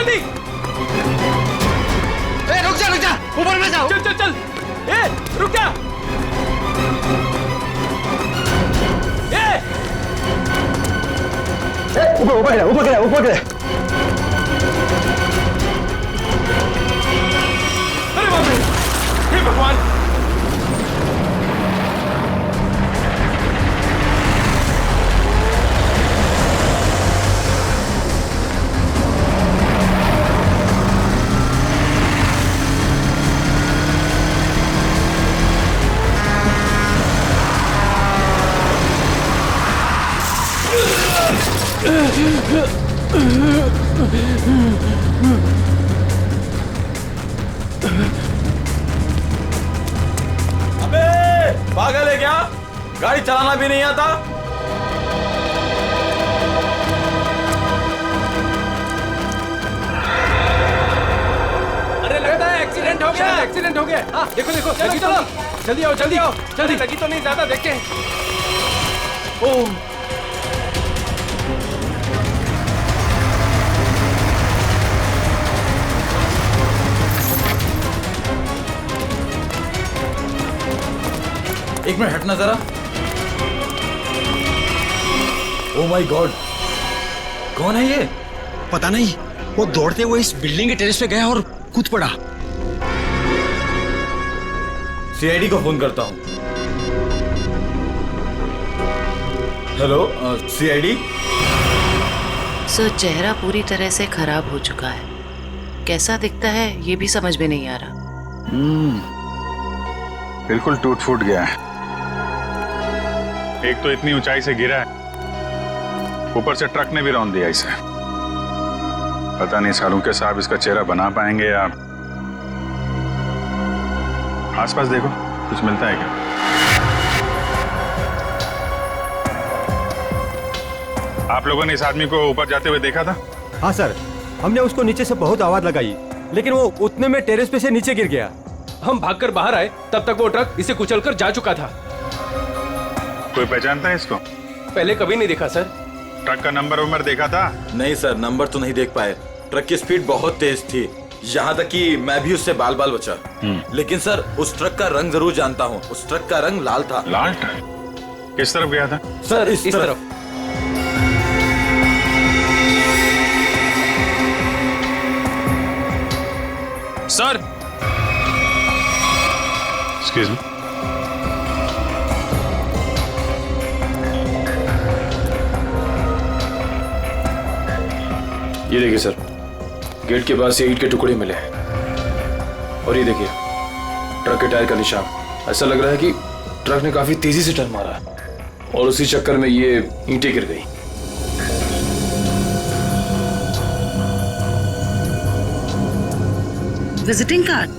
जल्दी। रुक जा, ऊपर में जाओ। चल चल चल, रुक जा। ऊपर। अरे बाप रे, हे भगवान। अबे पागल है क्या? गाड़ी चलाना भी नहीं आता? अरे लगता है एक्सीडेंट हो गया। एक्सीडेंट हो गया। हाँ देखो देखो, लगी तो नहीं। जल्दी आओ जल्दी आओ जल्दी। लगी तो नहीं ज्यादा, देखते हैं। ओह एक मिनट हटना जरा। ओह माय गॉड, कौन है ये? पता नहीं, वो दौड़ते हुए इस बिल्डिंग के टेरेस पे गया और कूद पड़ा। सीआईडी को फोन करता हूँ। Hello CID. सर, चेहरा पूरी तरह से खराब हो चुका है। कैसा दिखता है ये भी समझ में नहीं आ रहा। बिल्कुल टूट फूट गया है। एक तो इतनी ऊंचाई से गिरा है, ऊपर से ट्रक ने भी रौंद दिया इसे। पता नहीं सालू के साहब इसका चेहरा बना पाएंगे या। आसपास देखो, कुछ मिलता है क्या? आप लोगों ने इस आदमी को ऊपर जाते हुए देखा था? हाँ सर, हमने उसको नीचे से बहुत आवाज लगाई, लेकिन वो उतने में टेरेस पे से नीचे गिर गया। हम भागकर बाहर आए, तब तक वो ट्रक इसे कुचलकर जा चुका था। कोई पहचानता है इसको? पहले कभी नहीं देखा सर। ट्रक का नंबर देखा था? नहीं सर, नंबर तो नहीं देख पाए। ट्रक की स्पीड बहुत तेज थी, यहाँ तक कि मैं भी उससे बाल बाल बचा। लेकिन सर, उस ट्रक का रंग जरूर जानता हूँ। उस ट्रक का रंग लाल था। लाल ट्रक? किस तरफ गया था? सर इस तरफ। Sir excuse me. ये देखिए सर, गेट के पास ये ईंट के टुकड़े मिले हैं। और ये देखिए ट्रक के टायर का निशान। ऐसा लग रहा है कि ट्रक ने काफी तेजी से टर्न मारा और उसी चक्कर में ये ईंटें गिर गई। Visiting card,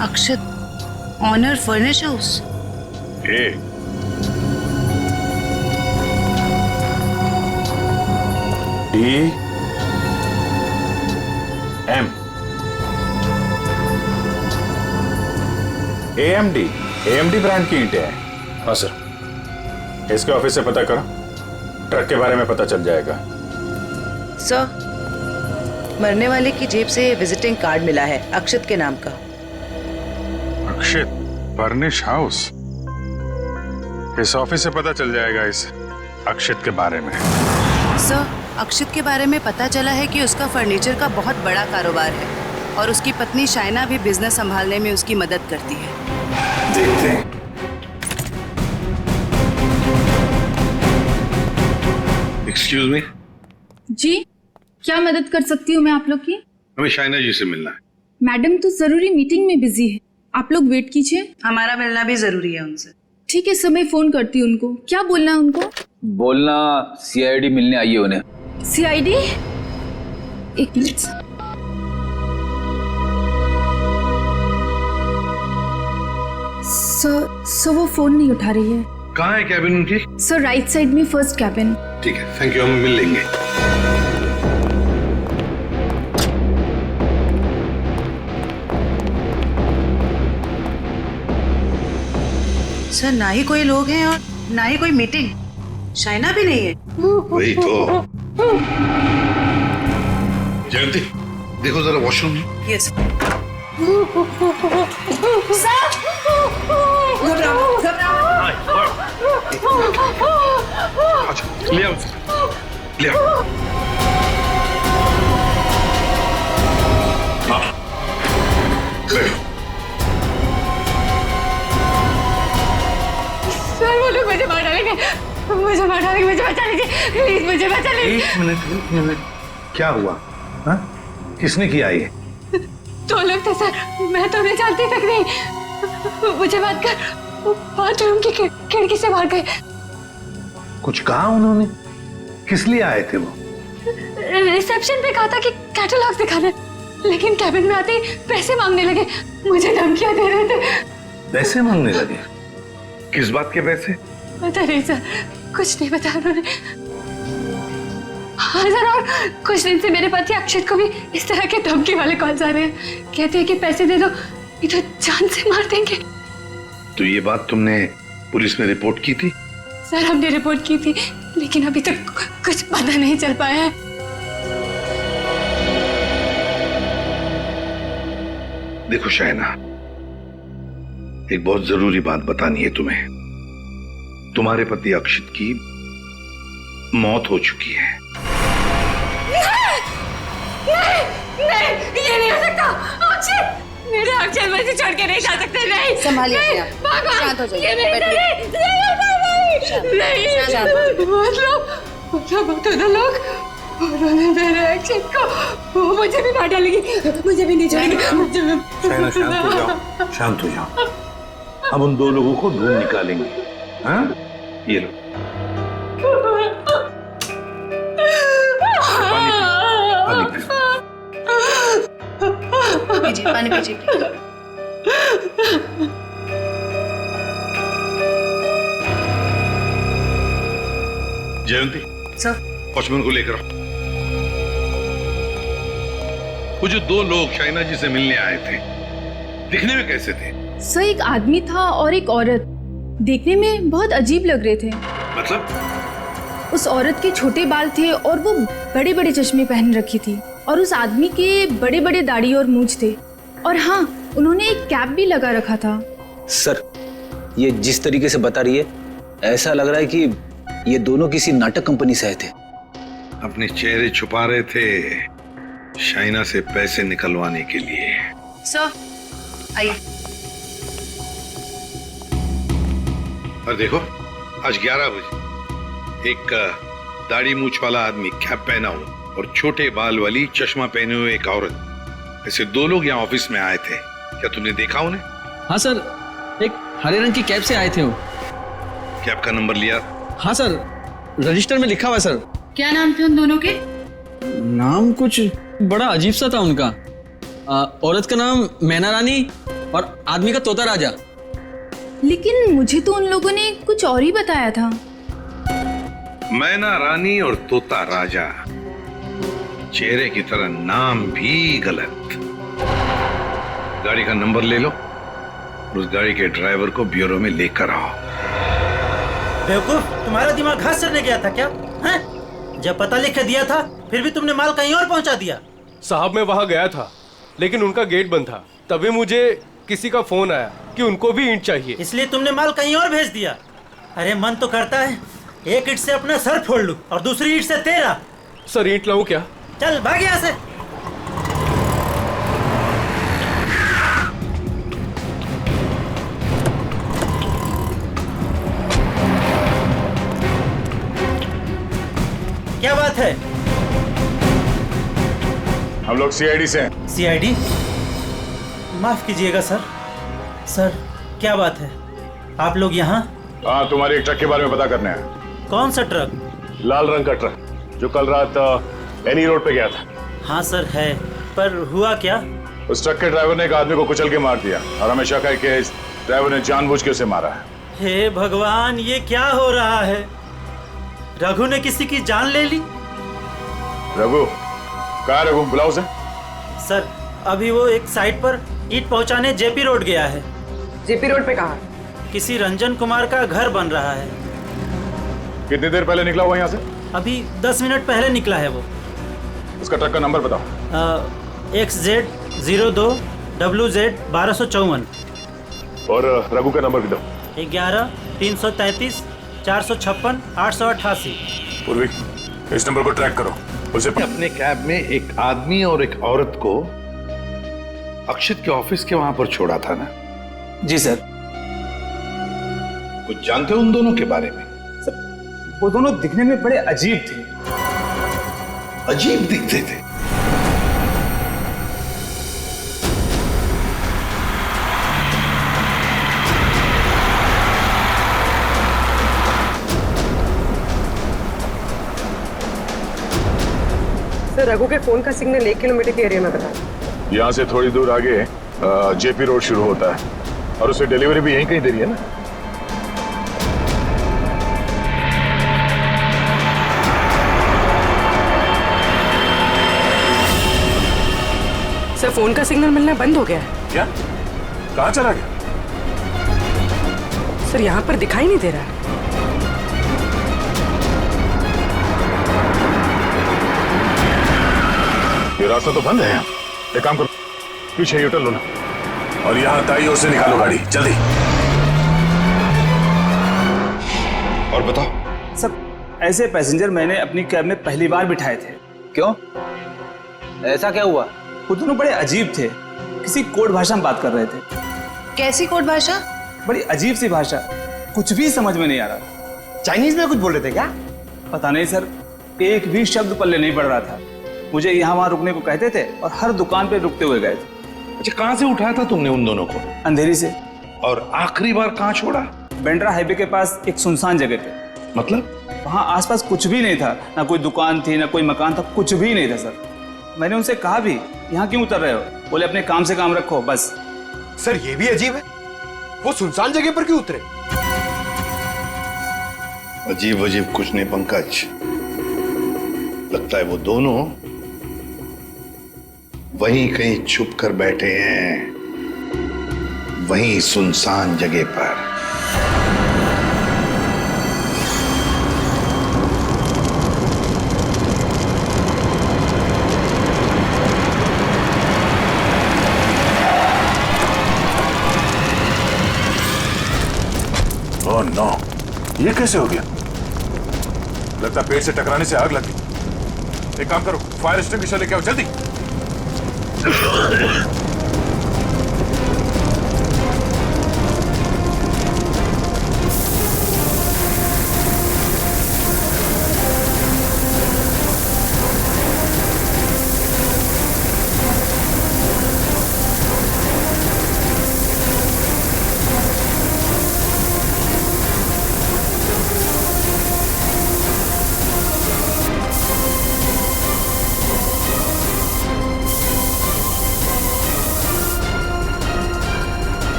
Akshat, honour furnish house. DM AMD brand की ईंटें हैं। हाँ सर। इसके ऑफिस से पता करो, ट्रक के बारे में पता चल जाएगा। सर, मरने वाले की जेब से विजिटिंग कार्ड मिला है, अक्षत के नाम का। अक्षित फर्निश हाउस? इस ऑफिस से पता चल जाएगा इस अक्षित के बारे में। सर, अक्षित के बारे में पता चला है कि उसका फर्नीचर का बहुत बड़ा कारोबार है और उसकी पत्नी शाइना भी बिजनेस संभालने में उसकी मदद करती है। देखते हैं। Excuse me. जी, क्या मदद कर सकती हूँ मैं आप लोग की? हमें शाइना जी से मिलना है। मैडम तो जरूरी मीटिंग में बिजी है, आप लोग वेट कीजिए। हमारा मिलना भी जरूरी है उनसे। ठीक है सर, मैं फोन करती हूँ उनको। क्या बोलना है उनको? बोलना सीआईडी मिलने आई है उन्हें। सीआईडी? एक मिनट। सर वो फोन नहीं उठा रही है। कहाँ है कैबिन उनकी? सर राइट साइड में फर्स्ट कैबिन। ठीक है, थैंक यू, हम मिल लेंगे। सर, ना ही कोई लोग हैं और ना ही कोई मीटिंग। शाइना भी नहीं है। वही तो। जयंती देखो जरा वॉशरूम। यस अच्छा ले आओ ले आओ। हाँ बैठो। सर वो लोग मुझे मार डालेंगे, मुझे मार डालेंगे, मुझे बचा लीजिए प्लीज, मुझे बचा लीजिए। एक मिनट क्या हुआ? हाँ किसने किया ये? दो लोग थे सर, मैं तो नहीं जानती तक नहीं, मुझे बात कर बाथरूम की खिड़की से मार गए। कुछ कहा उन्होंने? किस लिए आए थे वो? रिसेप्शन पे कहा था कि कैटलॉग दिखाना, लेकिन कैबिन में आते ही पैसे मांगने लगे, मुझे धमकियां दे रहे थे। पैसे मांगने लगे? किस बात के पैसे? पता नहीं सर, कुछ नहीं बताया उन्होंने। हाँ सर, और कुछ दिन से मेरे पति अक्षत को भी इस तरह के धमकी वाले कॉल्स आ रहे हैं, कहते हैं कि पैसे दे दो नहीं तो जान से मार देंगे। तो ये बात तुमने पुलिस में रिपोर्ट की थी? सर हमने रिपोर्ट की थी, लेकिन अभी तक कुछ पता नहीं चल पाया है। देखो शायना, एक बहुत जरूरी बात बतानी है तुम्हें। तुम्हारे पति अक्षित की मौत हो चुकी है। नहीं, ये नहीं हो सकता। अक्षत, मेरे अक्षत मुझे छोड़ के नहीं जा सकते। नहीं, संभालिए अपने आप। भगवान, शांत हो जाइए, ये नहीं, बैठिए। मतलब दोनों लोग उन्होंने मेरे अक्षत को, वो मुझे भी मार डालेगी, मुझे भी नहीं छोड़ेगी। शायना शांत हो जाओ, शांत हो जाओ। अब उन दो लोगों को ढूंढ निकालेंगे। हाँ ये लो पानी पियो। पीजिए, पानी पीजिए। जयंती सर, वॉचमैन को लेकर आओ। वो जो दो लोग शाइना जी से मिलने आए थे, दिखने में कैसे थे? सर एक आदमी था और एक औरत, देखने में बहुत अजीब लग रहे थे। मतलब? उस औरत के छोटे बाल थे और वो बड़े बड़े चश्मे पहन रखी थी, और उस आदमी के बड़े बड़े दाढ़ी और मूंछ थे, और हाँ उन्होंने एक कैप भी लगा रखा था। सर ये जिस तरीके से बता रही है, ऐसा लग रहा है कि ये दोनों किसी नाटक कंपनी से आए थे। अपने चेहरे छुपा रहे थे शाइना से पैसे निकलवाने के लिए। सर आइए। और देखो आज 11 बजे एक दाढ़ी मूछ वाला आदमी कैप पहना हुआ और छोटे बाल वाली चश्मा पहने हुए एक औरत, ऐसे दो लोग यहाँ ऑफिस में आए थे। क्या तुमने देखा उन्हें? हाँ सर, एक हरे रंग की कैब से आए थे वो। कैब का नंबर लिया? हाँ सर, रजिस्टर में लिखा हुआ है सर। क्या नाम थे उन दोनों के? नाम कुछ बड़ा अजीब सा था उनका। औरत का नाम मैना रानी और आदमी का तोता राजा। लेकिन मुझे तो उन लोगों ने कुछ और ही बताया था। मैना रानी और तोता राजा, चेहरे की तरह नाम भी गलत। गाड़ी का नंबर ले लो, उस गाड़ी के ड्राइवर को ब्यूरो में लेकर आओ। बेवकूफ, तुम्हारा दिमाग घास चढ़ने गया था क्या? हैं? जब पता लिख के दिया था फिर भी तुमने माल कहीं और पहुंचा दिया। साहब मैं वहाँ गया था, लेकिन उनका गेट बंद था। तभी मुझे किसी का फोन आया कि उनको भी ईंट चाहिए, इसलिए तुमने माल कहीं और भेज दिया। अरे मन तो करता है एक ईंट से अपना सर फोड़ लूं और दूसरी ईंट से तेरा। सर ईंट लाऊं क्या? चल भाग यहाँ से। क्या बात है? हम लोग सीआईडी से हैं। सीआईडी? माफ कीजिएगा सर। सर क्या बात है, आप लोग यहाँ? हाँ, तुम्हारे एक ट्रक के बारे में पता करने आए। कौन सा ट्रक? लाल रंग का ट्रक जो कल रात एनी रोड पे गया था। हाँ सर है, पर हुआ क्या? उस ट्रक के ड्राइवर ने एक आदमी को कुचल के मार दिया और हमें शक है कि इस ड्राइवर ने जानबूझ के उसे मारा है। हे भगवान, ये क्या हो रहा है? रघु ने किसी की जान ले ली? रघु? कहाँ रघु? बुलाओ उसे। सर अभी वो एक साइट पर ईंट पहुंचाने जेपी रोड गया है। जेपी रोड पे कहाँ? किसी रंजन कुमार का घर बन रहा है। कितनी देर पहले निकला हुआ यहाँ से? अभी 10 मिनट पहले निकला है वो। उसका ट्रक का नंबर बताओ। XZ02 WZ 1254। और रघु का नंबर भी दो। 11 333 456 888। पूर्वी, इस नंबर को ट्रैक करो। उसे अपने कैब में एक आदमी और एक औरत को अक्षित के ऑफिस के वहां पर छोड़ा था ना? जी सर। कुछ जानते हो उन दोनों के बारे में? वो दोनों दिखने में बड़े अजीब थे। अजीब दिखते थे? सर, रघु के फोन का सिग्नल 1 किलोमीटर के एरिया में बता। यहाँ से थोड़ी दूर आगे जेपी रोड शुरू होता है और उसे डिलीवरी भी यहीं कहीं दे रही है ना? सर, फोन का सिग्नल मिलना बंद हो गया है। क्या? कहाँ चला गया? सर, यहाँ पर दिखाई नहीं दे रहा है। ये रास्ता तो बंद है। एक काम करो, पीछे यूटर्न लो ना और यहाँ दाईं ओर से निकालो गाड़ी, जल्दी। और बताओ। सब ऐसे पैसेंजर मैंने अपनी कैब में पहली बार बिठाए थे। क्यों? ऐसा क्या हुआ? वो दोनों बड़े अजीब थे, किसी कोड भाषा में बात कर रहे थे। कैसी कोड भाषा? बड़ी अजीब सी भाषा, कुछ भी समझ में नहीं आ रहा। चाइनीज में कुछ बोल रहे थे क्या? पता नहीं सर, एक भी शब्द पल्ले नहीं पड़ रहा था। मुझे यहाँ वहाँ रुकने को कहते थे और हर दुकान पे रुकते हुए गए थे। अच्छा, कहाँ से उठाया था तुमने उन दोनों को? अंधेरी से। और आखिरी बार कहाँ छोड़ा? बेंड्रा हाईवे के पास एक सुनसान जगह पे। मतलब? वहाँ आसपास कुछ भी नहीं था, ना कोई दुकान थी ना कोई मकान था, कुछ भी नहीं था सर। मैंने उनसे कहा भी, यहाँ क्यों उतर रहे हो? बोले अपने काम से काम रखो बस। सर, ये भी अजीब है, वो सुनसान जगह पर क्यों उतरे? अजीब अजीब कुछ नहीं पंकज, लगता है वो दोनों वहीं कहीं छुप कर बैठे हैं, वहीं सुनसान जगह पर। ओह नो, ये कैसे हो गया? लगता पेड़ से टकराने से आग लगी। एक काम करो, फायर एक्सटिंग्विशर लेके आओ जल्दी।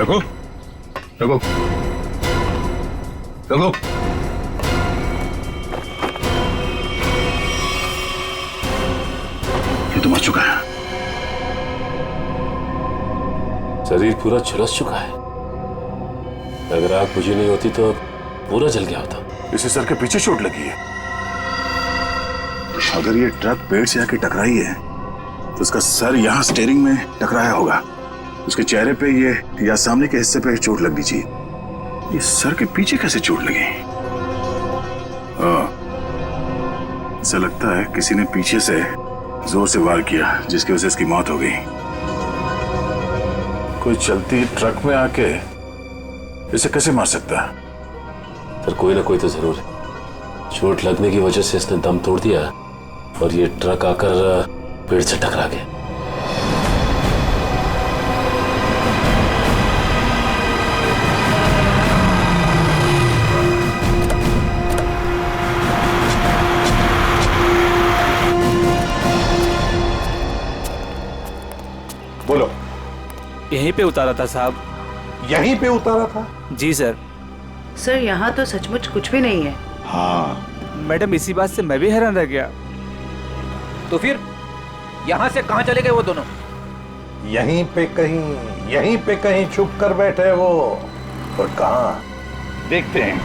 रघु, रघु, रघु, ये तो मर चुका है। शरीर पूरा झुलस चुका है। अगर आग बुझी नहीं होती तो पूरा जल गया होता। इसे सर के पीछे चोट लगी है। अगर ये ट्रक पेड़ से आके टकराई है तो उसका सर यहाँ स्टीयरिंग में टकराया होगा। उसके चेहरे पे ये या सामने के हिस्से पे चोट लगनी चाहिए। ये सर के पीछे कैसे चोट लगी? ऐसा लगता है किसी ने पीछे से जोर से वार किया जिसकी वजह से इसकी मौत हो गई। कोई चलती ट्रक में आके इसे कैसे मार सकता है? सर, कोई ना कोई तो जरूर है। चोट लगने की वजह से इसने दम तोड़ दिया और ये ट्रक आकर पेड़ से टकरा गया। बोलो। यहीं पे उतारा था साहब। यहीं पे उतारा था? जी सर। सर, यहाँ तो सचमुच कुछ भी नहीं है। हाँ मैडम, इसी बात से मैं भी हैरान रह गया। तो फिर यहाँ से कहाँ चले गए वो दोनों? यहीं पे कहीं छुप कर बैठे वो। और कहाँ देखते हैं।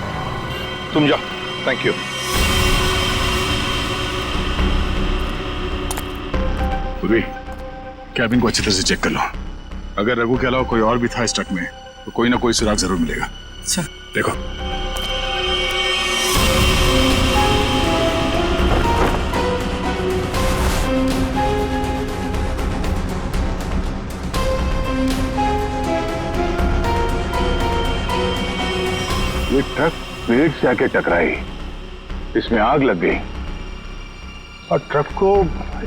तुम जाओ। Thank you. पूर्वी, कैबिन को अच्छी तरह से चेक कर लो। अगर रघु के अलावा कोई और भी था इस ट्रक में तो कोई ना कोई सुराग जरूर मिलेगा। अच्छा देखो। ये ट्रक पेड़ से आके टकराई, इसमें आग लग गई और ट्रक को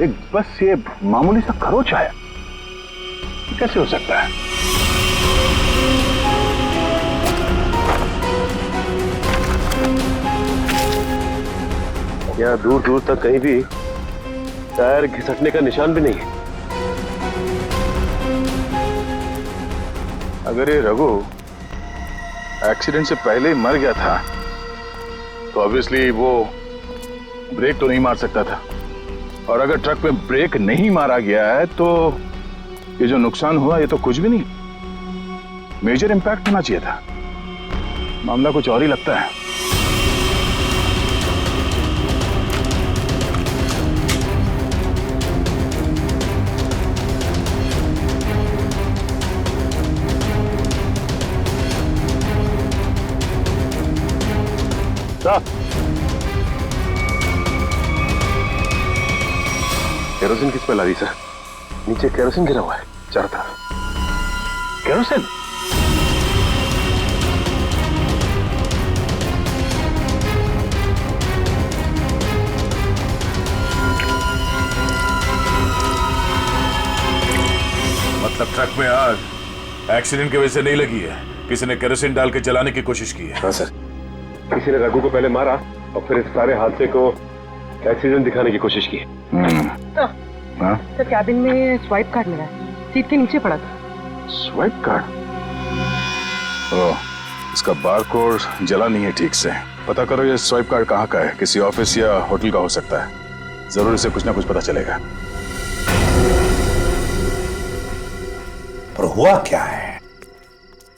एक बस ये मामूली सा खरोच आया। कैसे हो सकता है? यहाँ दूर दूर तक कहीं भी टायर घिसटने का निशान भी नहीं है। अगर ये रघु एक्सीडेंट से पहले ही मर गया था तो ऑब्वियसली वो ब्रेक तो नहीं मार सकता था, और अगर ट्रक में ब्रेक नहीं मारा गया है तो ये जो नुकसान हुआ ये तो कुछ भी नहीं, मेजर इंपैक्ट होना चाहिए था। मामला कुछ और ही लगता है। केरोसिन की स्मेल आ रही सर। नीचे केरोसिन गिरा हुआ है चारों तरफ। केरोसिन? मतलब ट्रक में आग एक्सीडेंट की वजह से नहीं लगी है, किसी ने केरोसिन डाल के जलाने की कोशिश की है। हाँ सर, किसी ने रघु को पहले मारा और फिर इस सारे हादसे को एक्सीडेंट दिखाने की कोशिश की। तो कैबिन में स्वाइप कार्ड मिला है, सीट के नीचे पड़ा था। Swipe card? ओह, इसका बारकोड जला नहीं है ठीक से। पता करो ये स्वाइप कार्ड कहाँ का है, किसी ऑफिस या होटल का हो सकता है। जरूर इसे कुछ ना कुछ पता चलेगा। पर हुआ क्या है?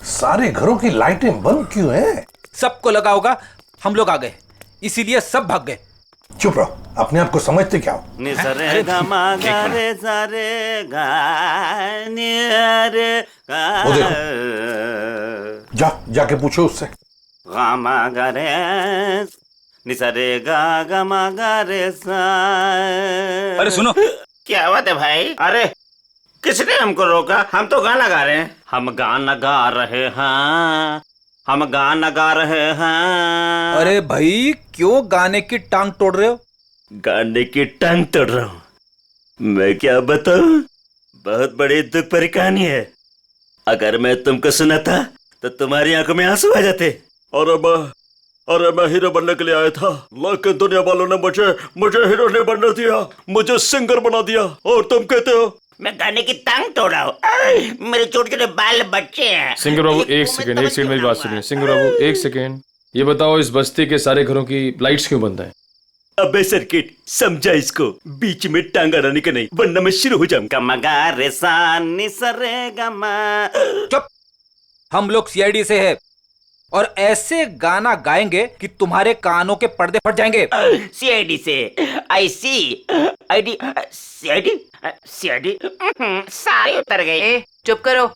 सारे घरों की लाइटें बंद क्यों हैं? सबको लगा होगा हम लोग आ गए, इसीलिए सब भाग गए। चुप रहो, अपने आप को समझते क्या हो? वो देखो, जाके पूछो उससे। अरे सुनो, क्या बात है भाई? अरे किसने हमको रोका? हम तो गाना गा रहे हैं। हम गाना गा रहे हैं, हम गाना गा रहे हैं। अरे भाई क्यों गाने की टांग तोड़ रहे हो? गाने की टांग तोड़ रहा हूँ? मैं क्या बताऊं, बहुत बड़ी दुख भरी कहानी है। अगर मैं तुमको सुनाता तो तुम्हारी आंखों में आंसू आ जाते। अरे मैं हीरो बनने के लिए आया था, लेकिन दुनिया वालों ने मुझे हीरो नहीं बनने दिया, मुझे सिंगर बना दिया। और तुम कहते हो मैं गाने की टांग तोड़ रहा हूँ? मेरे छोटे छोटे बाल बच्चे हैं। सिंगर बाबू एक सेकंड मेरी बात सुनिए। सिंगर बाबू एक सेकंड, ये बताओ इस बस्ती के सारे घरों की लाइट्स क्यों बंद हैं? अबे सर्किट, समझा इसको, बीच में टांग अड़ाने का नहीं, वरना मैं शुरू हो जाऊंगा। मगा रे सा नि सा रे गा मा। चुप, हम लोग सीआईडी से है और ऐसे गाना गाएंगे कि तुम्हारे कानों के पर्दे फट जाएंगे। सीआईडी से? आई सी आईडी सीआईडी सारे उतर गए। चुप करो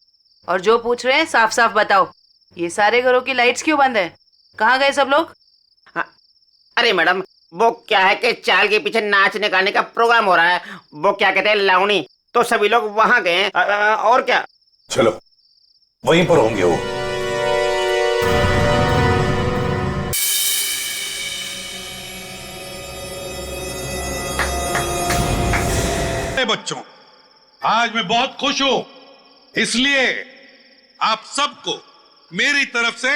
और जो पूछ रहे हैं साफ साफ बताओ। ये सारे घरों की लाइट्स क्यों बंद है? कहाँ गए सब लोग? अरे मैडम, वो क्या है कि चाल के पीछे नाचने गाने का प्रोग्राम हो रहा है, वो क्या कहते हैं लावणी, तो सभी लोग वहां गए। और क्या? चलो वहीं पर होंगे वो। बच्चों, आज मैं बहुत खुश हूं, इसलिए आप सबको मेरी तरफ से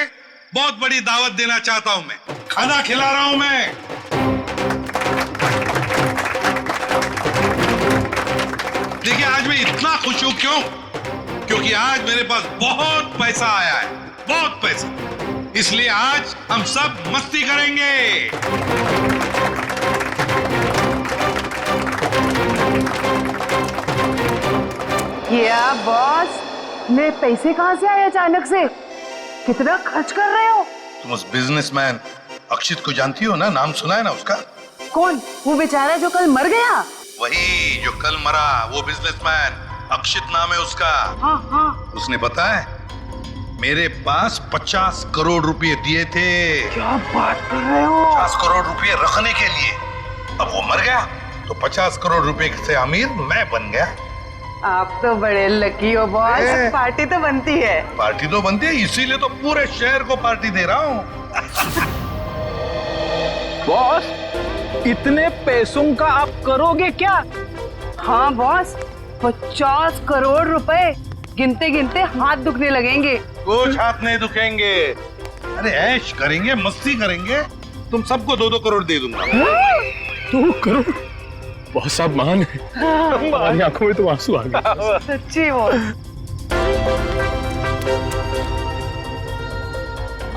बहुत बड़ी दावत देना चाहता हूं। मैं खाना खिला रहा हूं। मैं देखिए, आज मैं इतना खुश हूं क्यों? क्योंकि आज मेरे पास बहुत पैसा आया है, बहुत पैसा। इसलिए आज हम सब मस्ती करेंगे। क्या बॉस, मैं पैसे कहाँ से आए अचानक से? कितना खर्च कर रहे हो? तुम उस बिजनेसमैन अक्षित को जानती हो ना? नाम सुना है ना उसका? कौन? वो बेचारा जो कल मर गया? वही जो कल मरा, वो बिजनेसमैन अक्षित नाम है उसका। हाँ। उसने पता है मेरे पास 50 करोड़ रुपए दिए थे। क्या बात कर रहे हो? 50 करोड़ रुपए रखने के लिए। अब वो मर गया तो 50 करोड़ रुपए से अमीर मैं बन गया। आप तो बड़े लकी हो बॉस। पार्टी तो बनती है। पार्टी तो बनती है, इसीलिए तो पूरे शहर को पार्टी दे रहा हूँ। बॉस, इतने पैसों का आप करोगे क्या? हाँ बॉस, 50 करोड़ रुपए गिनते गिनते हाथ दुखने लगेंगे। कुछ हाथ नहीं दुखेंगे। अरे ऐश करेंगे, मस्ती करेंगे। तुम सबको 2-2 करोड़ दे दूंगा। 2 करोड़? बहुत साहब महान है। हमारी आंखों में तो आंसू आ गए। सच्ची बॉस।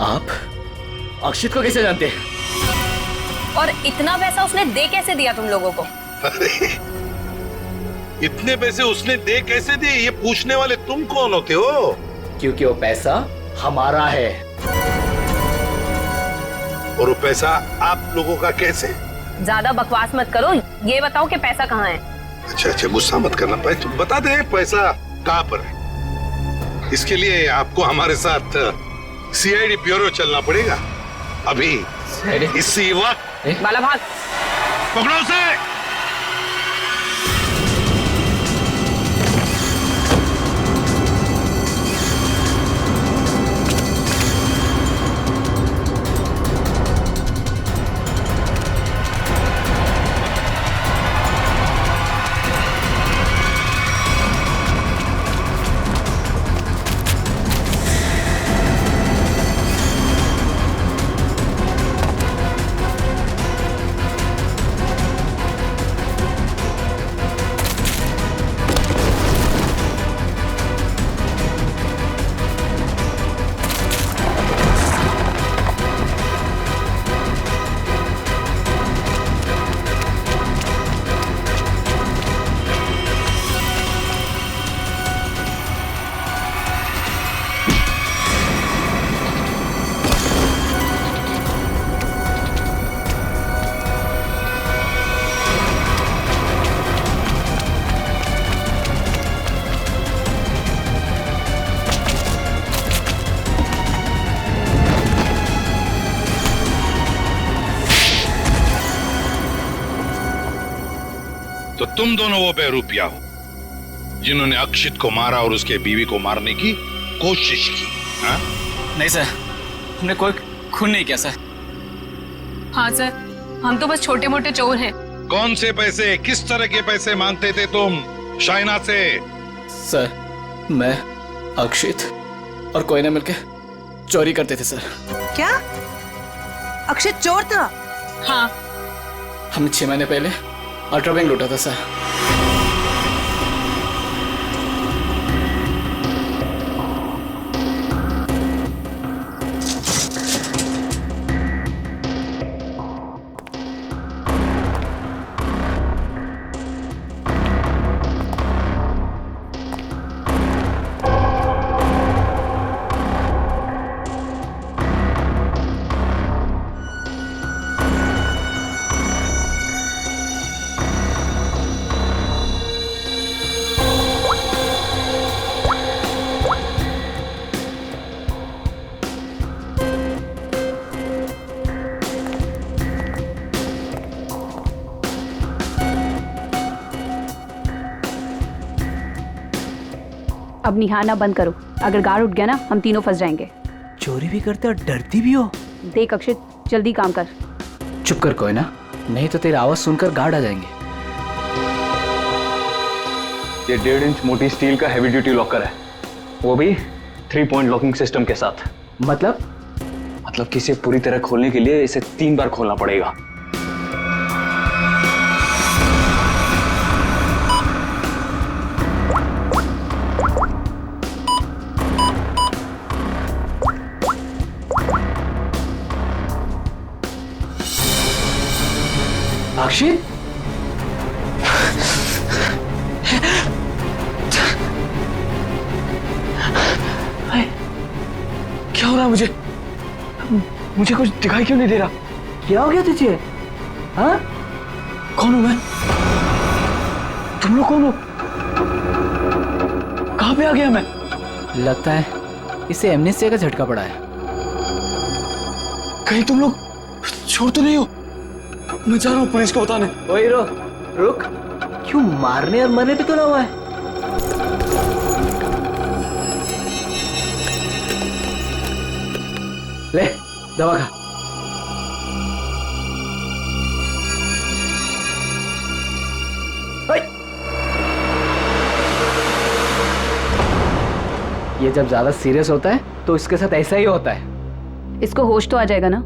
आप अक्षित को कैसे जानते हैं? और इतना पैसा उसने दे कैसे दिया तुम लोगों को? इतने पैसे उसने दे कैसे दिए, ये पूछने वाले तुम कौन होते हो? क्योंकि वो पैसा हमारा है। और वो पैसा आप लोगों का कैसे? ज्यादा बकवास मत करो, ये बताओ कि पैसा कहाँ है? अच्छा, गुस्सा मत करना। तुम बता दे पैसा कहाँ पर है। इसके लिए आपको हमारे साथ सीआईडी ब्यूरो चलना पड़ेगा। अभी इसी वक्त। बाला भाग। पकड़ो उसे। तो तुम दोनों वो बेरूपिया हो जिन्होंने अक्षित को मारा और उसके बीवी को मारने की कोशिश की। हा? नहीं सर, हमने कोई खून नहीं किया सर। हाँ सर, हम तो बस छोटे मोटे चोर हैं। कौन से पैसे, किस तरह के पैसे मांगते थे तुम शाइना से? सर, मैं, अक्षित और कोई ना मिलके चोरी करते थे सर। क्या अक्षित चोर था? हाँ। हमने 6 महीने पहले अल्ट्रा बैंक लूटा था सर। अब निहारना बंद करो, अगर गार्ड उठ गया ना हम तीनों फंस जाएंगे। चोरी भी करते और डरती भी हो। देख अक्षित, जल्दी काम कर। चुप कर कोई ना, नहीं तो तेरी आवाज सुनकर गार्ड आ जाएंगे। ये 1.5 इंच मोटी स्टील का हैवी ड्यूटी लॉकर है, वो भी 3 पॉइंट लॉकिंग सिस्टम के साथ। मतलब कि इसे पूरी तरह खोलने के लिए इसे 3 बार खोलना पड़ेगा। अक्षित, क्या हो रहा है? मुझे कुछ दिखाई क्यों नहीं दे रहा? क्या हो गया तुझे? हाँ? कौन हूं मैं? तुम लोग कौन हो? कहाँ पे आ गया मैं? लगता है इसे एमनेस्टिया का झटका पड़ा है। कहीं तुम लोग छोड़ तो नहीं हो? मैं जा रहा हूँ पुलिस को बताने। ओए रुक, क्यों मारने और मरने पे तुला हुआ है? ले दवा खा। ये जब ज्यादा सीरियस होता है तो इसके साथ ऐसा ही होता है। इसको होश तो आ जाएगा ना?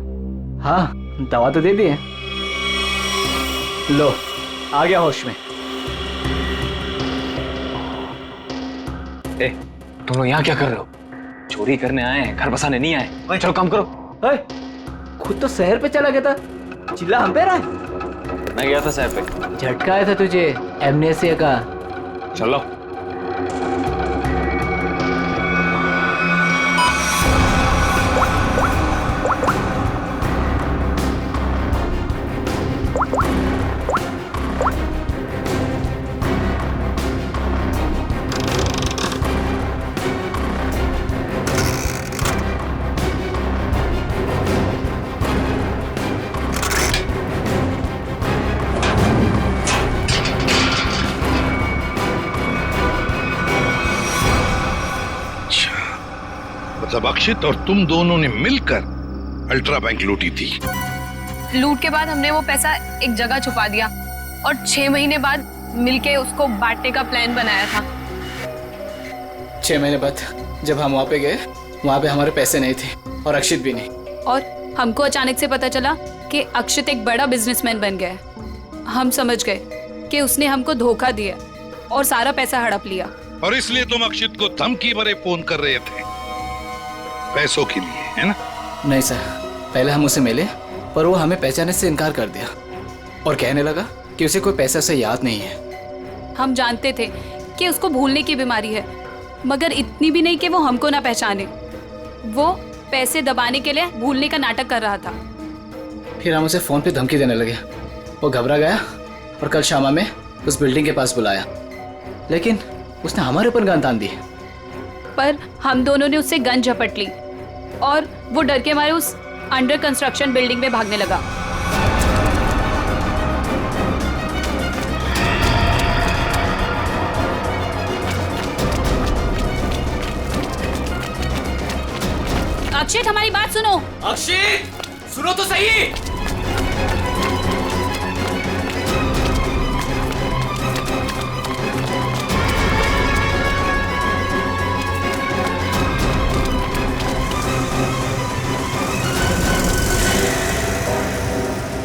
हाँ, दवा तो दे दी है। लो, आ गया होश में। ए, तुम लोग यहाँ क्या कर रहे हो? चोरी करने आए हैं, घर बसाने नहीं आए। ओए, चलो काम करो। ओए, खुद तो शहर पे चला गया था, चिल्ला हम पे रहा है। मैं गया था शहर पे। झटका आया था तुझे एमनेस्टिया का। चलो। मतलब अक्षित और तुम दोनों ने मिलकर अल्ट्रा बैंक लूटी थी। लूट के बाद हमने वो पैसा एक जगह छुपा दिया और 6 महीने बाद मिलके उसको बांटने का प्लान बनाया था। 6 महीने बाद जब हम वहाँ पे गए, वहाँ पे हमारे पैसे नहीं थे और अक्षित भी नहीं। और हमको अचानक से पता चला कि अक्षित एक बड़ा बिजनेसमैन बन गया है। हम समझ गए कि उसने हमको धोखा दिया और सारा पैसा हड़प लिया। और इसलिए तुम अक्षित को धमकी भरे फोन कर रहे थे पैसों के लिए, है ना? नहीं सर, पहले हम उसे मिले पर वो हमें पहचानने से इनकार कर दिया और कहने लगा कि उसे कोई पैसा से याद नहीं है। हम जानते थे कि उसको भूलने की बीमारी है, मगर इतनी भी नहीं कि वो हमको ना पहचाने। वो पैसे दबाने के लिए भूलने का नाटक कर रहा था। फिर हम उसे फोन पे धमकी देने लगे। वो घबरा गया और कल शामा में उस बिल्डिंग के पास बुलाया, लेकिन उसने हमारे ऊपर गन तान दी। पर हम दोनों ने उससे गन झपट ली और वो डर के मारे उस अंडर कंस्ट्रक्शन बिल्डिंग में भागने लगा। अक्षित, हमारी बात सुनो। अक्षित, सुनो तो सही।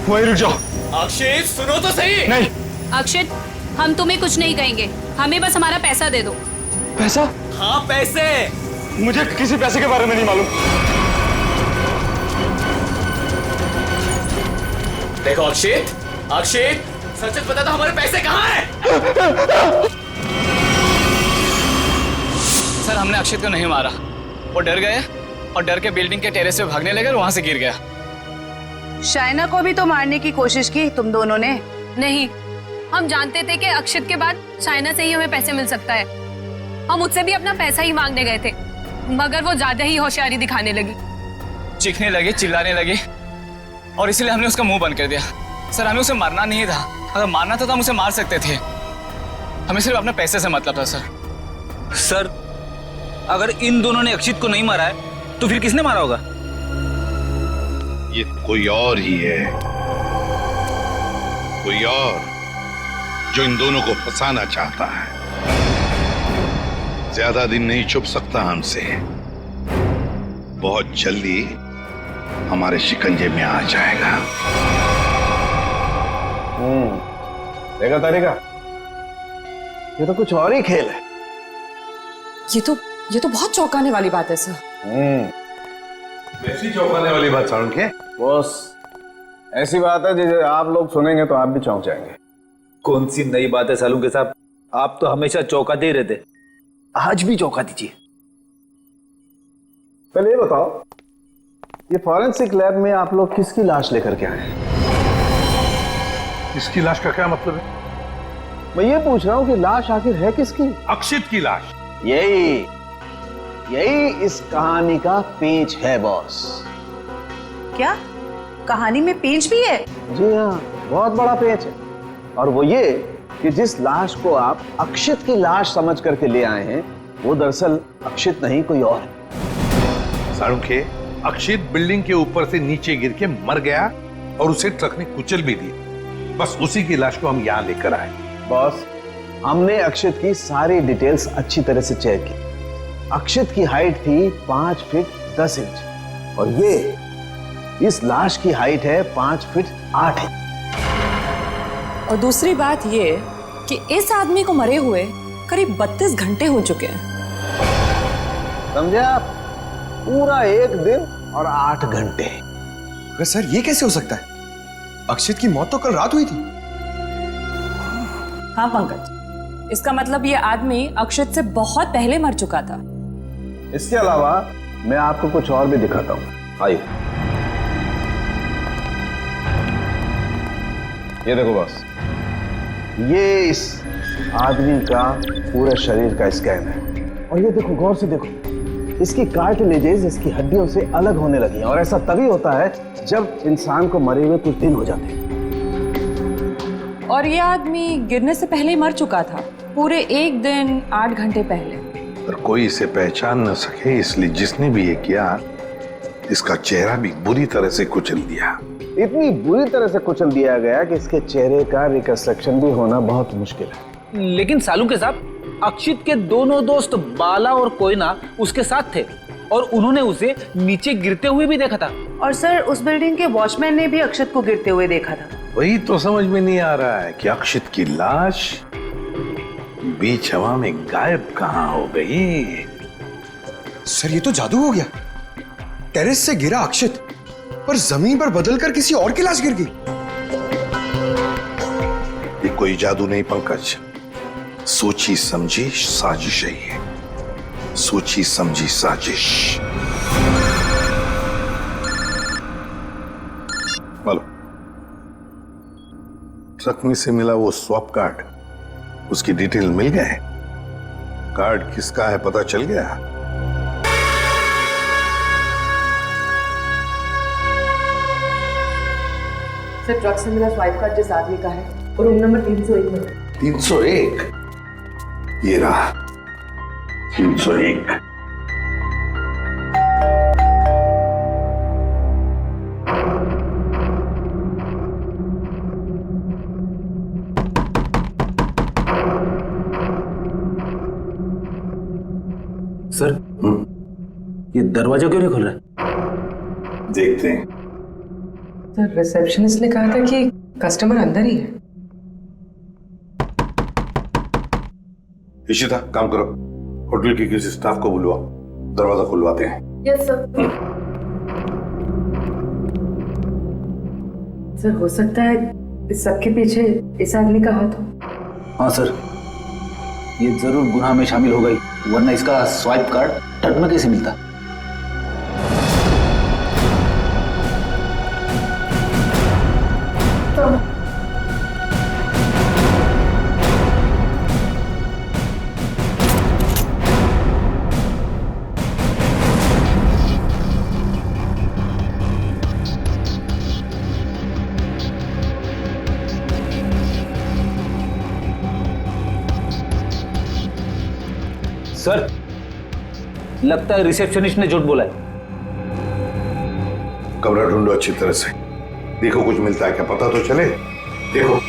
वहीं रुक जाओ। अक्षित, सुनो तो सही। नहीं। अक्षित, हम तुम्हें कुछ नहीं कहेंगे, हमें बस हमारा पैसा दे दो। पैसा? हाँ, पैसे। मुझे किसी पैसे के बारे में नहीं मालूम। देखो अक्षित, सच सच बता दो, हमारे पैसे कहाँ हैं? सर, हमने अक्षित को नहीं मारा। वो डर गए और डर के बिल्डिंग के टेरेस पे भागने लगे और वहां से गिर गया। शाइना को भी तो मारने की कोशिश की तुम दोनों ने। नहीं, हम जानते थे कि अक्षित के बाद शाइना से ही हमें पैसे मिल सकता है। हम उससे भी अपना पैसा ही मांगने गए थे, मगर वो ज्यादा ही होशियारी दिखाने लगी। चीखने लगी, चिल्लाने लगी और इसलिए हमने उसका मुंह बंद कर दिया। सर, हमें उसे मारना नहीं था। अगर मारना था तो हम उसे मार सकते थे। हमें सिर्फ अपने पैसे से मतलब था। सर, अगर इन दोनों ने अक्षित को नहीं मारा है तो फिर किसने मारा होगा? ये कोई और ही है, कोई और जो इन दोनों को फंसाना चाहता है। ज्यादा दिन नहीं छुप सकता हमसे, बहुत जल्दी हमारे शिकंजे में आ जाएगा। देखा तारिका, ये तो कुछ और ही खेल है। ये तो बहुत चौंकाने वाली बात है सर। ऐसी चौंकाने वाली बात साउंड के बॉस, ऐसी बात है जिसे आप लोग सुनेंगे तो आप भी चौंक जाएंगे। कौन सी नई बात है सालू के साहब? आप तो हमेशा चौंकाते ही रहते, आज भी चौंका दीजिए। पहले ये बताओ, ये फॉरेंसिक लैब में आप लोग किसकी लाश लेकर के आए हैं? इसकी लाश का क्या मतलब है? मैं ये पूछ रहा हूँ कि लाश आखिर है किसकी? अक्षित की लाश। यही इस कहानी का पेंच है बॉस। क्या कहानी में पेंच भी है? जी हाँ, बहुत बड़ा पेंच है। और वो ये कि जिस लाश को आप अक्षित की लाश समझ करके ले आए हैं, वो दरअसल अक्षित नहीं कोई और है। सारुखे, अक्षित बिल्डिंग के ऊपर से नीचे गिर के मर गया और उसे ट्रक ने कुचल भी दिया। बस उसी की लाश को हम यहाँ लेकर आए। बॉस, हमने अक्षित की सारी डिटेल्स अच्छी तरह से चेक की। अक्षित की हाइट थी 5 फीट 10 इंच और ये इस लाश की हाइट है 5 फीट 8 इंच। और दूसरी बात ये कि इस आदमी को मरे हुए करीब 32 घंटे हो चुके हैं। समझे आप? पूरा 1 दिन और 8 घंटे। अगर सर ये कैसे हो सकता है? अक्षित की मौत तो कल रात हुई थी। हाँ पंकज, इसका मतलब ये आदमी अक्षित से बहुत पहले मर चुका था। इसके अलावा मैं आपको कुछ और भी दिखाता हूँ। आइए, ये देखो बॉस, ये इस आदमी का पूरे शरीर का स्कैन है। और ये देखो, गौर से देखो, इसकी कार्टिलेजेस इसकी हड्डियों से अलग होने लगी हैं। और ऐसा तभी होता है जब इंसान को मरे हुए कुछ दिन हो जाते हैं। और ये आदमी गिरने से पहले ही मर चुका था, पूरे 1 दिन 8 घंटे पहले। पर कोई इसे पहचान न सके, इसलिए जिसने भी ये किया, इसका चेहरा भी बुरी तरह से कुचल दिया। इतनी बुरी तरह से कुचल दिया गया कि इसके चेहरे का रिकंस्ट्रक्शन भी होना बहुत मुश्किल है। लेकिन सालू के साहब, अक्षित के दोनों दोस्त बाला और कोयना उसके साथ थे और उन्होंने उसे नीचे गिरते हुए भी देखा था। और सर, उस बिल्डिंग के वॉचमैन ने भी अक्षित को गिरते हुए देखा था। वही तो समझ में नहीं आ रहा है कि अक्षित की लाश बीच हवा में गायब कहां हो गई। सर ये तो जादू हो गया। टेरेस से गिरा अक्षित, पर जमीन पर बदलकर किसी और की लाश गिर गई। ये कोई जादू नहीं पंकज, सोची समझी साजिश है ये। सोची समझी साजिश। बोलो, ट्रक में से मिला वो स्वैप कार्ड, उसकी डिटेल मिल गए? कार्ड किसका है पता चल गया? सर, ट्रक से मिला स्वाइप कार्ड जिस आदमी का है और रूम नंबर 301 में। 301? ये रहा 301। सर, ये दरवाजा क्यों नहीं खुल रहा? देखते हैं। सर, रिसेप्शनिस्ट ने कहा था कि कस्टमर अंदर ही है। इशिता, काम करो, होटल के किसी स्टाफ को बुलवाओ, दरवाजा खुलवाते हैं। Yes sir. सर, हो सकता है इस सबके पीछे इस आदमी का हाथ हो। हाँ सर, ये जरूर गुनाह में शामिल हो गई, वरना इसका स्वाइप कार्ड ट्रक में कैसे मिलता? सर, लगता है रिसेप्शनिस्ट ने झूठ बोला है। कमरा ढूंढो अच्छी तरह से, देखो कुछ मिलता है क्या, पता तो चले। देखो।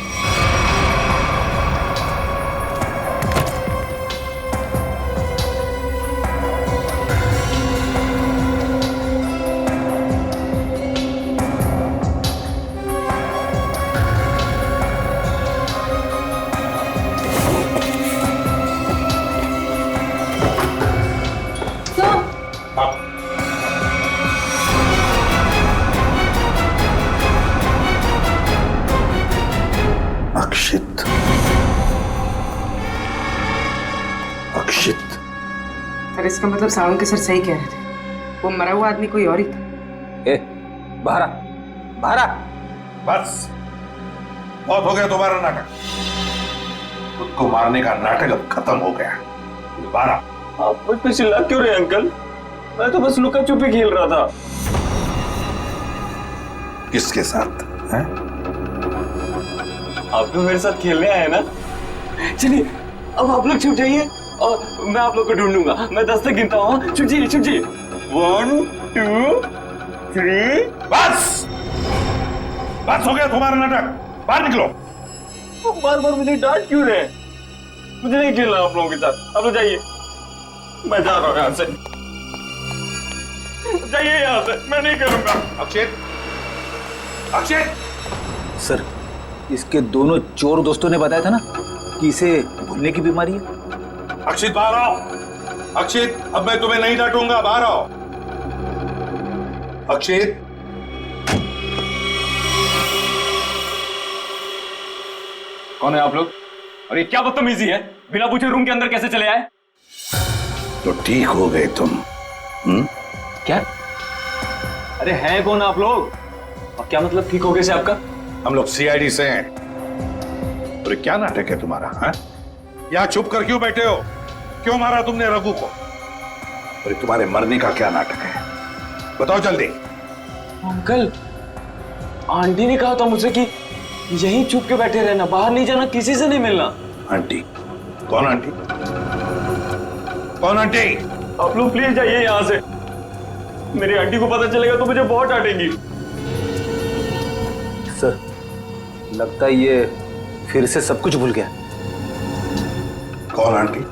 सर, इसका मतलब सावंत के सर सही कह रहे थे, वो मरा हुआ आदमी कोई और ही था। बाहर बाहर। बस, बहुत हो गया तुम्हारा नाटक। खुद को मारने का नाटक अब खत्म हो गया। दोबारा आप मुझ पे चिल्ला क्यों रहे अंकल? मैं तो बस लुका छुपी खेल रहा था। किसके साथ हैं? आप तो मेरे साथ खेलने आए ना। चलिए अब आप लोग छुप जाइए और मैं आप लोग को ढूंढूंगा। मैं 10 तक गिनता हूँ। छुप जाइए, छुप जाइए। 1 2 3। बस बस हो गया तुम्हारा नाटक, बाहर निकलो। बार बार मुझे डांट क्यों रहे? मुझे नहीं खेलना आप लोगों के साथ। आप लोग जाइए, मैं जा रहा हूँ यहाँ से। जाइए यहाँ से, मैं नहीं करूंगा। अक्षित, अक्षित! सर, इसके दोनों चोर दोस्तों ने बताया था ना कि इसे भूलने की बीमारी है। अक्षित बाहर आओ। अक्षित, अब मैं तुम्हें नहीं डांटूंगा, बाहर आओ। अक्षित! कौन है आप लोग? और ये क्या बदतमीजी है? बिना पूछे रूम के अंदर कैसे चले आए? तो ठीक हो गए तुम। क्या? अरे हैं कौन आप लोग? और क्या मतलब ठीक हो गए से आपका? हम लोग सीआईडी से हैं। और क्या नाटक है तुम्हारा? हैं? यहाँ चुप कर क्यों बैठे हो? क्यों मारा तुमने रघु को? और तुम्हारे मरने का क्या नाटक है? बताओ जल्दी। अंकल, आंटी ने कहा था मुझसे कि यहीं चुप के बैठे रहना, बाहर नहीं जाना, किसी से नहीं मिलना। आंटी? कौन आंटी? कौन आंटी? आप लोग प्लीज जाइए यहाँ से। मेरी आंटी को पता चलेगा तो मुझे बहुत डांटेंगी। सर, लगता है ये फिर से सब कुछ भूल गया। कौन आंटी?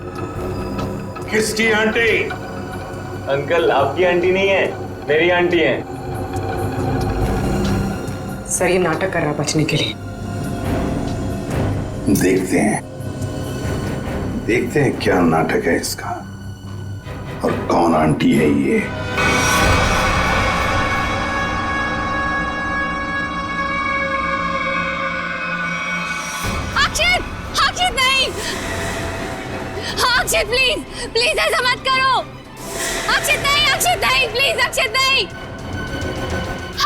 किसकी आंटी? अंकल, आपकी आंटी नहीं है, मेरी आंटी है। सर, ये नाटक कर रहा बचने के लिए। देखते हैं क्या नाटक है इसका और कौन आंटी है ये। अक्षित! अक्षित नहीं! अक्षित प्लीज, प्लीज ऐसा मत करो। अक्षित नहीं, अक्षित नहीं, प्लीज अक्षित नहीं,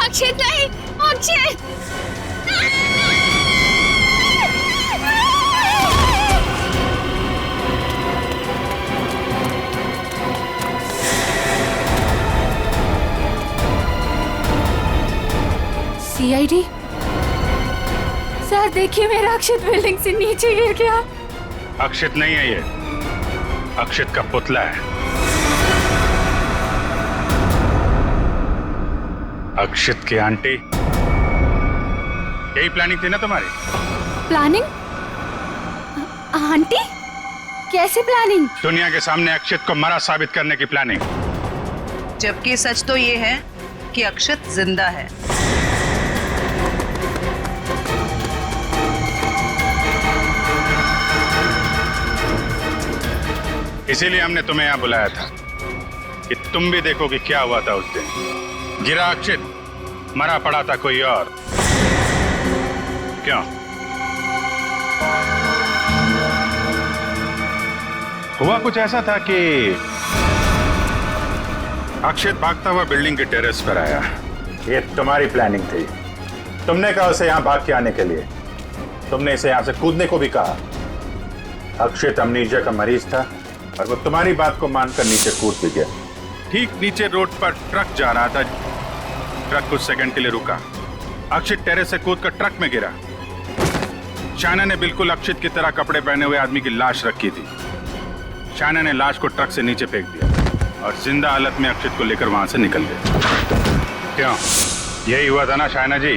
अक्षित नहीं, अक्षित! सीआईडी? सर देखिए, मेरा अक्षित बिल्डिंग से नीचे गिर गया। अक्षित नहीं है ये, अक्षित का पुतला है। अक्षित की आंटी। यही प्लानिंग थी ना तुम्हारी? प्लानिंग? आंटी? कैसे प्लानिंग? दुनिया के सामने अक्षित को मरा साबित करने की प्लानिंग। जबकि सच तो ये है कि अक्षित जिंदा है। इसीलिए हमने तुम्हें यहां बुलाया था कि तुम भी देखो कि क्या हुआ था उस दिन। गिरा अक्षित, मरा पड़ा था कोई और। क्यों? हुआ कुछ ऐसा था कि अक्षित भागता हुआ बिल्डिंग के टेरेस पर आया। ये तुम्हारी प्लानिंग थी। तुमने कहा उसे यहां भाग के आने के लिए। तुमने इसे यहां से कूदने को भी कहा। अक्षित अमनीजिया का मरीज था और वो तुम्हारी बात को मानकर नीचे कूद भी गया। ठीक नीचे रोड पर ट्रक जा रहा था। ट्रक कुछ सेकंड के लिए रुका। अक्षित टेरेस से कूदकर ट्रक में गिरा। शायना ने बिल्कुल अक्षित की तरह कपड़े पहने हुए आदमी की लाश रखी थी। शायना ने लाश को ट्रक से नीचे फेंक दिया और जिंदा हालत में अक्षित को लेकर वहां से निकल गए। क्यों? यही हुआ था ना शायना जी?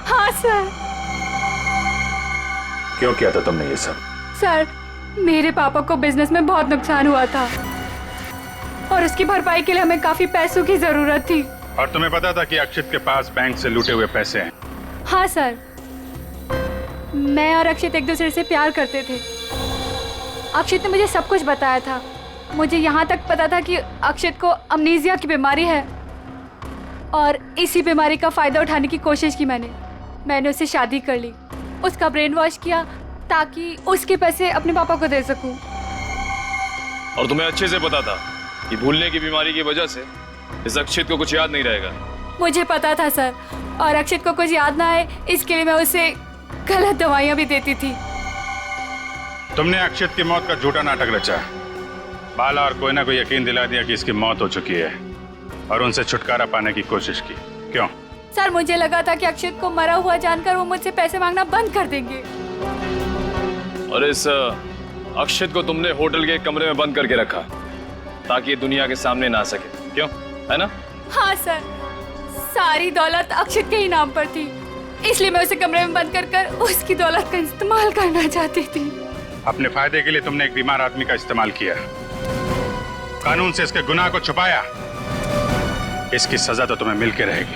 हाँ सर। क्यों किया था तुमने ये सब? सर, मेरे पापा को बिजनेस में बहुत नुकसान हुआ था और उसकी भरपाई के लिए हमें काफी पैसों की जरूरत थी। और तुम्हें पता था कि अक्षित के पास बैंक से लूटे हुए पैसे हैं? हाँ सर, मैं और अक्षित एक दूसरे से प्यार करते थे। अक्षित ने मुझे सब कुछ बताया था। मुझे यहाँ तक पता था कि अक्षित को अमनीजिया की बीमारी है और इसी बीमारी का फायदा उठाने की कोशिश की मैंने उससे शादी कर ली, उसका ब्रेन वॉश किया ताकि उसके पैसे अपने पापा को दे सकूं। और तुम्हें अच्छे से पता था कि भूलने की बीमारी की वजह से इस अक्षित को कुछ याद नहीं रहेगा। मुझे पता था सर, और अक्षित को कुछ याद ना आए इसके लिए मैं उसे गलत दवाइयां भी देती थी। तुमने अक्षित की मौत का झूठा नाटक रचा। बाला और कोई ना कोई यकीन दिला दिया कि इसकी मौत हो चुकी है और उनसे छुटकारा पाने की कोशिश की। क्यों? सर मुझे लगा था कि अक्षित को मरा हुआ जानकर वो मुझसे पैसे मांगना बंद कर देंगे। और इस अक्षित को तुमने होटल के कमरे में बंद करके रखा ताकि ये दुनिया के सामने ना आ सके, क्यों? है ना? हाँ सर, सारी दौलत अक्षित के ही नाम पर थी, इसलिए मैं उसे कमरे में बंद कर उसकी दौलत का इस्तेमाल करना चाहती थी। अपने फायदे के लिए तुमने एक बीमार आदमी का इस्तेमाल किया, कानून से इसके गुनाह को छुपाया। इसकी सजा तो तुम्हें मिल के रहेगी।